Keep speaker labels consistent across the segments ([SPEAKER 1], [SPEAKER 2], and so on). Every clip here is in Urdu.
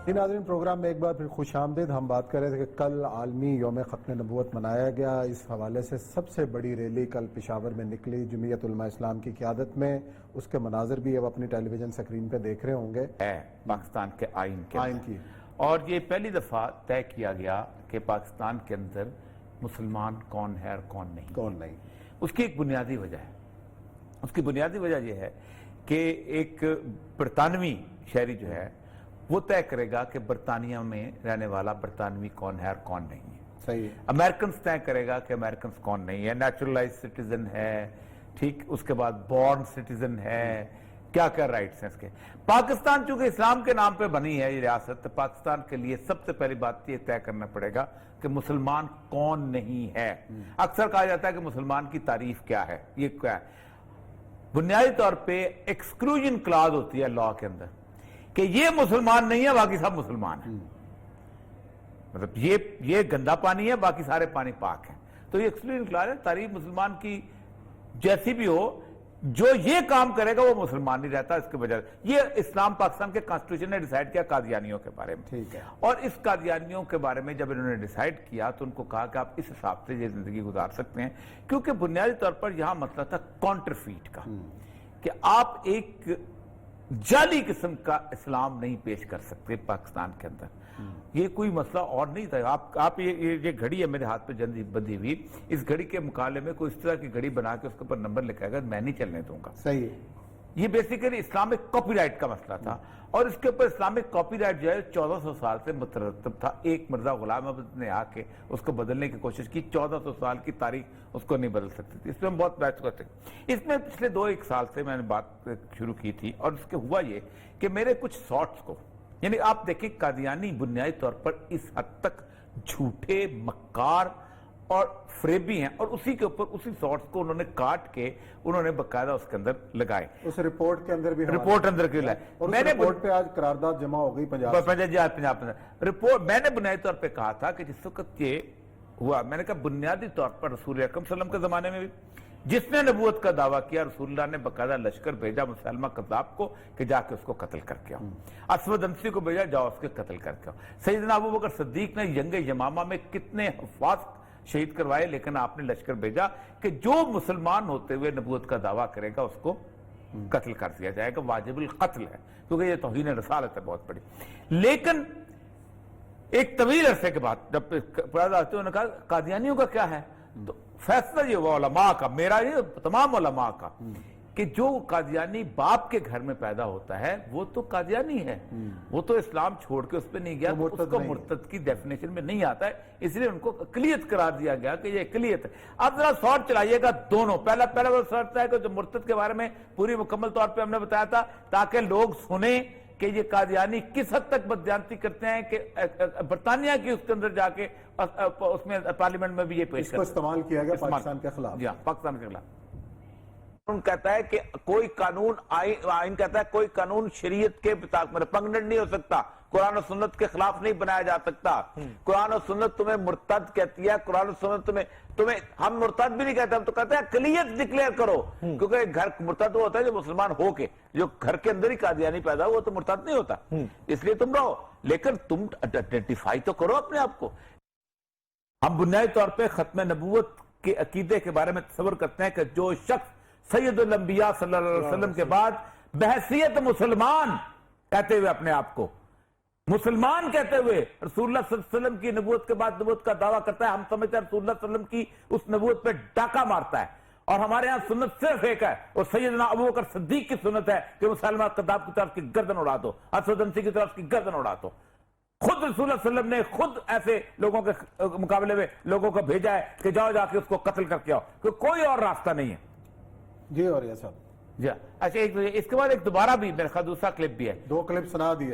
[SPEAKER 1] ناظرین، پروگرام میں ایک بار پھر خوش آمدید۔ ہم بات کر رہے تھے کہ کل عالمی یوم ختم نبوت منایا گیا۔ اس حوالے سے سب سے بڑی ریلی کل پشاور میں نکلی جمعیت علماء اسلام کی قیادت میں۔ اس کے مناظر بھی اب اپنی ٹیلی ویژن سکرین پہ دیکھ رہے ہوں گے۔
[SPEAKER 2] پاکستان کے آئین
[SPEAKER 1] کی
[SPEAKER 2] اور یہ پہلی دفعہ طے کیا گیا کہ پاکستان کے اندر مسلمان کون ہے اور کون نہیں۔ اس کی ایک بنیادی وجہ ہے۔ اس کی بنیادی وجہ یہ ہے کہ ایک برطانوی شہری جو ہے وہ طے کرے گا کہ برطانیہ میں رہنے والا برطانوی کون ہے اور کون نہیں ہے۔
[SPEAKER 1] صحیح ہے۔
[SPEAKER 2] امریکنز طے کرے گا کہ امریکنز کون نہیں ہے، نیچرلائز سٹیزن ہے، ٹھیک، اس کے بعد بورن سٹیزن ہے، کیا کیا رائٹس ہیں اس کے۔ پاکستان چونکہ اسلام کے نام پہ بنی ہے یہ ریاست، پاکستان کے لیے سب سے پہلی بات یہ طے کرنا پڑے گا کہ مسلمان کون نہیں ہے۔ اکثر کہا جاتا ہے کہ مسلمان کی تعریف کیا ہے، یہ کیا ہے؟ بنیادی طور پہ ایکسکلوژن کلاز ہوتی ہے لاء کے اندر کہ یہ مسلمان نہیں ہے، باقی سب مسلمان ہیں۔ مطلب یہ گندا پانی ہے، باقی سارے پانی پاک ہیں۔ تو یہ ایکسکلوژن کلاز ہے، تعریف مسلمان کی جیسی بھی ہو، جو یہ کام کرے گا وہ مسلمان نہیں رہتا۔ اس کے بجائے یہ اسلام پاکستان کے کانسٹیٹیوشن نے ڈیسائیڈ کیا قادیانیوں کے بارے میں،
[SPEAKER 1] ٹھیک ہے۔
[SPEAKER 2] اور اس قادیانیوں کے بارے میں جب انہوں نے ڈیسائیڈ کیا تو ان کو کہا کہ آپ اس حساب سے یہ زندگی گزار سکتے ہیں، کیونکہ بنیادی طور پر یہاں مسئلہ تھا کانٹرفیٹ کا، کہ آپ ایک جعلی قسم کا اسلام نہیں پیش کر سکتے پاکستان کے اندر۔ یہ کوئی مسئلہ اور نہیں تھا۔ آپ یہ گھڑی ہے میرے ہاتھ پہ بندھی ہوئی، اس گھڑی کے مقابلے میں کوئی اس طرح کی گھڑی بنا کے اس کے اوپر نمبر لکھائے گا میں نہیں چلنے دوں گا۔
[SPEAKER 1] صحیح ہے۔
[SPEAKER 2] یہ بیسیکلی اسلامک کاپی رائٹ کا مسئلہ تھا، اور اس کے اوپر اسلامک کاپی رائٹ جو ہے 1400 سال سے مترتب تھا۔ ایک مرزا غلام احمد نے آ کے اس کو بدلنے کی کوشش کی، 1400 سال کی تاریخ اس کو نہیں بدل سکتی تھی۔ اس میں ہم بہت بحث کرتے ہیں۔ اس میں پچھلے 2-1 سال سے میں نے بات شروع کی تھی، اور اس کے ہوا یہ کہ میرے کچھ سارٹس کو، یعنی آپ دیکھیں قادیانی بنیادی طور پر اس حد تک جھوٹے، مکار اور فریبی ہیں، اور اسی کے اوپر اسی سارٹس کو انہوں نے کاٹ کے انہوں نے باقاعدہ اس کے اندر لگائے۔
[SPEAKER 1] اس رپورٹ کے اندر بھی
[SPEAKER 2] رپورٹ اندر کیوں لائے؟
[SPEAKER 1] اور اس رپورٹ پہ آج قرارداد جمع ہو گئی پنجاب
[SPEAKER 2] رپورٹ میں نے بنیادی طور پہ کہا تھا کہ جس وقت یہ ہوا، میں نے کہا بنیادی طور پر رسول اکرم صلی اللہ علیہ وسلم کے زمانے میں بھی جس نے نبوت کا دعویٰ کیا، رسول اللہ نے باقاعدہ لشکر بھیجا مسلمہ کذاب کو کہ جا کے اس کو قتل کر کے آؤ۔ اسود انسی کو بھیجا، جاؤ اس کے قتل کر کے آؤ۔ سیدنا ابو بکر صدیق نے جنگ یمامہ میں کتنے حفاظ شہید کروائے، لیکن آپ نے لشکر بھیجا کہ جو مسلمان ہوتے ہوئے نبوت کا دعویٰ کرے گا اس کو قتل کر دیا جائے گا، واجب القتل ہے، کیونکہ یہ توہین رسالت ہے بہت بڑی۔ لیکن ایک طویل عرصے کے بعد جب انہوں نے کہا قادیانیوں کا کیا ہے، تو فیصلہ یہ ہوا علماء کا، میرا یہ تمام علماء کا، کہ جو قادیانی باپ کے گھر میں پیدا ہوتا ہے وہ تو قادیانی ہے، وہ تو اسلام چھوڑ کے اس پہ نہیں گیا، اس کو مرتد کی ڈیفینیشن میں نہیں آتا ہے، اس لیے ان کو اقلیت قرار دیا گیا کہ یہ اقلیت ہے۔ اب ذرا سارٹ چلائیے گا دونوں، پہلا وہ سارٹ ہے کہ جو مرتد کے بارے میں پوری مکمل طور پہ ہم نے بتایا تھا تاکہ لوگ سنیں کہ یہ قادیانی کس حد تک بددیانتی کرتے ہیں، کہ برطانیہ کی اس کے اندر جا کے اس میں پارلیمنٹ میں بھی یہ پیش
[SPEAKER 1] کو استعمال کیا گیا پاکستان کے خلاف۔
[SPEAKER 2] جی ہاں، پاکستان کے خلاف کہتا ہے کہ کوئی قانون آئین کہتا ہے کوئی قانون شریعت کے پنگنڈ نہیں ہو سکتا، قرآن و سنت کے خلاف نہیں بنایا جا سکتا۔ قرآن و سنت تمہیں مرتد کہتی ہے، قرآن و سنت تمہیں ہم مرتد بھی نہیں کہتے، ہم تو کہتے ہیں اقلیت ڈکلیئر کرو، کیونکہ گھر مرتد وہ ہوتا ہے جو مسلمان ہو کے، جو گھر کے اندر ہی قادیانی پیدا ہو وہ تو مرتد نہیں ہوتا، اس لیے تم رہو، لیکن تم آئیڈینٹیفائی تو کرو اپنے آپ کو۔ ہم بنیادی طور پہ ختم نبوت کے عقیدے کے بارے میں تصور کرتے ہیں کہ جو شخص سید الانبیاء صلی اللہ علیہ وسلم کے بعد بحیثیت مسلمان کہتے ہوئے اپنے آپ کو مسلمان کہتے ہوئے رسول اللہ صلی اللہ علیہ وسلم کی نبوت کے بعد نبوت کا دعویٰ کرتا ہے، ہم سمجھتے ہیں رسول اللہ صلی اللہ علیہ وسلم کی اس نبوت پہ ڈاکہ مارتا ہے، اور ہمارے ہاں سنت صرف ایک ہے، اور سیدنا ابو بکر صدیق کی سنت ہے کہ مسلمہ کذاب کی طرف کی گردن اڑا دو، اسود انسی کی طرف کی گردن اڑا دو۔ خود رسول اللہ صلی اللہ علیہ وسلم نے خود ایسے لوگوں کے مقابلے میں لوگوں کو بھیجا ہے کہ جاؤ جا کے اس کو قتل کر کے آؤ، کیونکہ کوئی اور راستہ نہیں ہے۔
[SPEAKER 1] جی اور یہ صاحب،
[SPEAKER 2] جی اچھا، اس کے بعد ایک دوبارہ بھی میرے خیال دوسرا کلپ بھی ہے،
[SPEAKER 1] 2 کلپ سنا دیے۔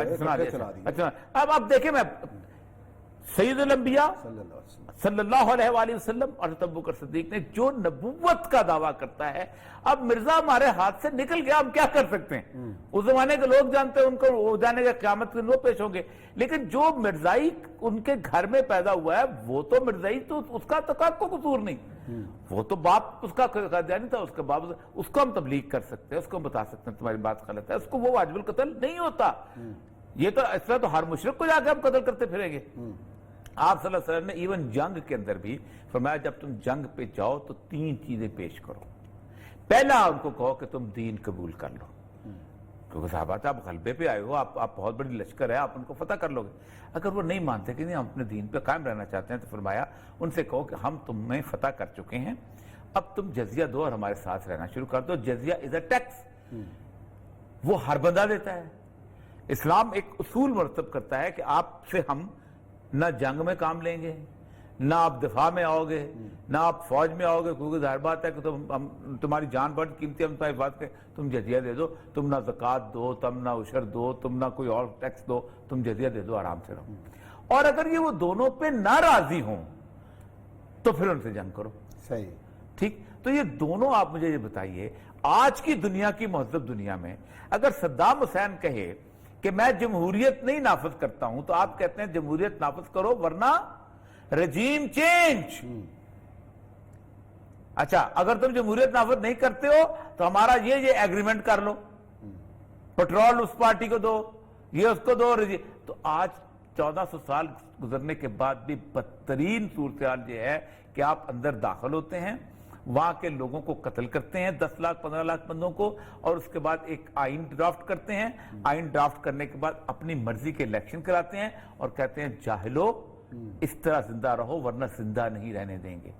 [SPEAKER 2] اچھا اب آپ دیکھیں، میں سید الانبیاء صلی اللہ علیہ وآلہ وسلم اور ابو بکر صدیق نے جو نبوت کا دعویٰ کرتا ہے، اب مرزا ہمارے ہاتھ سے نکل گیا، ہم کیا کر سکتے ہیں؟ اس زمانے کے لوگ جانتے ہیں، ان کو وہ جانے گا قیامت کے دن وہ پیش ہوں گے، لیکن جو مرزائی ان کے گھر میں پیدا ہوا ہے وہ تو مرزائی، تو اس کا تو کوئی قصور نہیں، وہ تو باپ اس کا قادیانی تھا، اس کے باپ اس کو ہم تبلیغ کر سکتے ہیں، اس کو ہم بتا سکتے ہیں تمہاری بات غلط ہے، اس کو وہ واجب القتل نہیں ہوتا۔ یہ تو اس طرح تو ہر مشرک کو جا کے ہم قتل کرتے پھریں گے. آپ صلی اللہ علیہ وسلم نے ایون جنگ کے اندر بھی فرمایا جب تم جنگ پہ جاؤ تو 3 چیزیں پیش کرو. پہلا ان کو کہو کہ تم دین قبول کر لو، کیونکہ صحابہ آپ غلبے پہ آئے ہو، آپ بہت بڑی لشکر ہے، آپ ان کو فتح کر لو گے. اگر وہ نہیں مانتے کہ نہیں ہم اپنے دین پہ قائم رہنا چاہتے ہیں تو فرمایا ان سے کہو کہ ہم تمہیں فتح کر چکے ہیں، اب تم جزیہ دو اور ہمارے ساتھ رہنا شروع کر دو. جزیہ از اے ٹیکس، وہ ہر بندہ دیتا ہے. اسلام ایک اصول مرتب کرتا ہے کہ آپ سے ہم نہ جنگ میں کام لیں گے، نہ آپ دفاع میں آؤ گے، نہ آپ فوج میں آؤ گے، کیونکہ ظاہر بات ہے کہ تمہاری جان بڑی قیمتی ہے، ہم تمہاری بات کریں، تم جزیہ دے دو، تم نہ زکوٰۃ دو، تم نہ عشر دو، تم نہ کوئی اور ٹیکس دو، تم جزیہ دے دو، آرام سے رہو. اور اگر یہ وہ دونوں پہ نہ راضی ہوں تو پھر ان سے جنگ کرو.
[SPEAKER 1] صحیح.
[SPEAKER 2] ٹھیک. تو یہ دونوں آپ مجھے یہ بتائیے، آج کی دنیا کی مہذب دنیا میں اگر صدام حسین کہے کہ میں جمہوریت نہیں نافذ کرتا ہوں تو آپ کہتے ہیں جمہوریت نافذ کرو ورنہ رجیم چینج. اچھا اگر تم جمہوریت نافذ نہیں کرتے ہو تو ہمارا یہ ایگریمنٹ کر لو، پٹرول اس پارٹی کو دو، یہ اس کو دو. تو آج 1400 سال گزرنے کے بعد بھی بدترین صورتحال یہ ہے کہ آپ اندر داخل ہوتے ہیں، وہاں کے لوگوں کو قتل کرتے ہیں، 10 لاکھ 15 لاکھ بندوں کو، اور اس کے بعد ایک آئین ڈرافٹ کرتے ہیں. آئین ڈرافٹ کرنے کے بعد اپنی مرضی کے الیکشن کراتے ہیں اور کہتے ہیں جاہلو اس طرح زندہ رہو ورنہ زندہ نہیں رہنے دیں گے.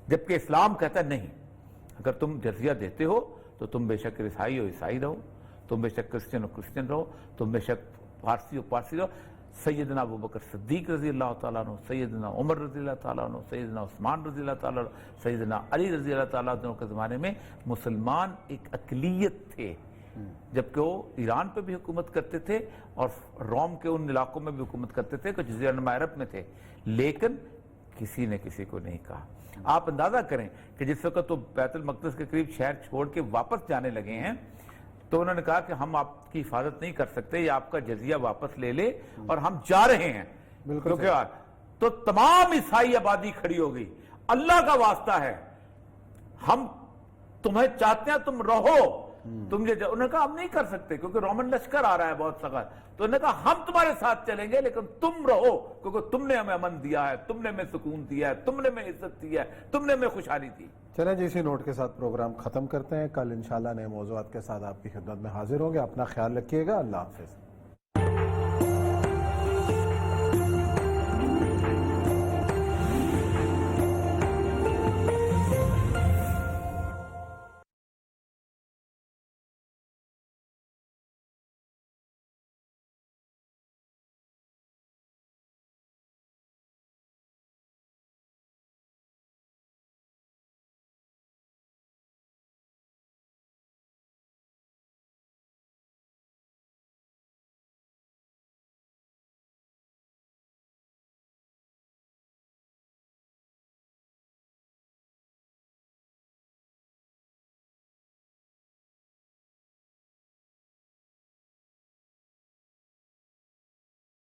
[SPEAKER 2] جبکہ اسلام کہتا ہے نہیں، اگر تم جزیہ دیتے ہو تو تم بے شک عیسائی ہو عیسائی رہو، تم بے شک کرسچن ہو کرسچن رہو، تم بے شک پارسی ہو پارسی رہو. سیدنا ابوبکر صدیق رضی اللہ تعالیٰ عنہ، سیدنا عمر رضی اللہ تعالیٰ عنہ، سیدنا عثمان رضی اللہ تعالیٰ عنہ، سیدنا علی رضی اللہ تعالیٰ عنہ کے زمانے میں مسلمان ایک اقلیت تھے، جبکہ وہ ایران پہ بھی حکومت کرتے تھے اور روم کے ان علاقوں میں بھی حکومت کرتے تھے کہ جزیرہ نما عرب میں تھے، لیکن کسی نے کسی کو نہیں کہا. آپ اندازہ کریں کہ جس وقت وہ بیت المقدس کے قریب شہر چھوڑ کے واپس جانے لگے ہیں تو انہوں نے کہا کہ ہم آپ کی حفاظت نہیں کر سکتے، یہ آپ کا جزیہ واپس لے لے اور ہم جا رہے ہیں. تو تمام عیسائی آبادی کھڑی ہو گئی. اللہ کا واسطہ ہے، ہم تمہیں چاہتے ہیں تم رہو. انہوں نے کہا ہم نہیں کر سکتے کیونکہ رومن لشکر آ رہا ہے بہت سخت. تو انہوں نے کہا ہم تمہارے ساتھ چلیں گے لیکن تم رہو، کیونکہ تم نے ہمیں امن دیا ہے، تم نے ہمیں سکون دیا ہے، تم نے ہمیں عزت دی ہے، تم نے ہمیں خوشحالی دی.
[SPEAKER 1] چلیں جی اسی نوٹ کے ساتھ پروگرام ختم کرتے ہیں. کل انشاءاللہ نئے موضوعات کے ساتھ آپ کی خدمت میں حاضر ہوں گے. اپنا خیال رکھیے گا. اللہ حافظ.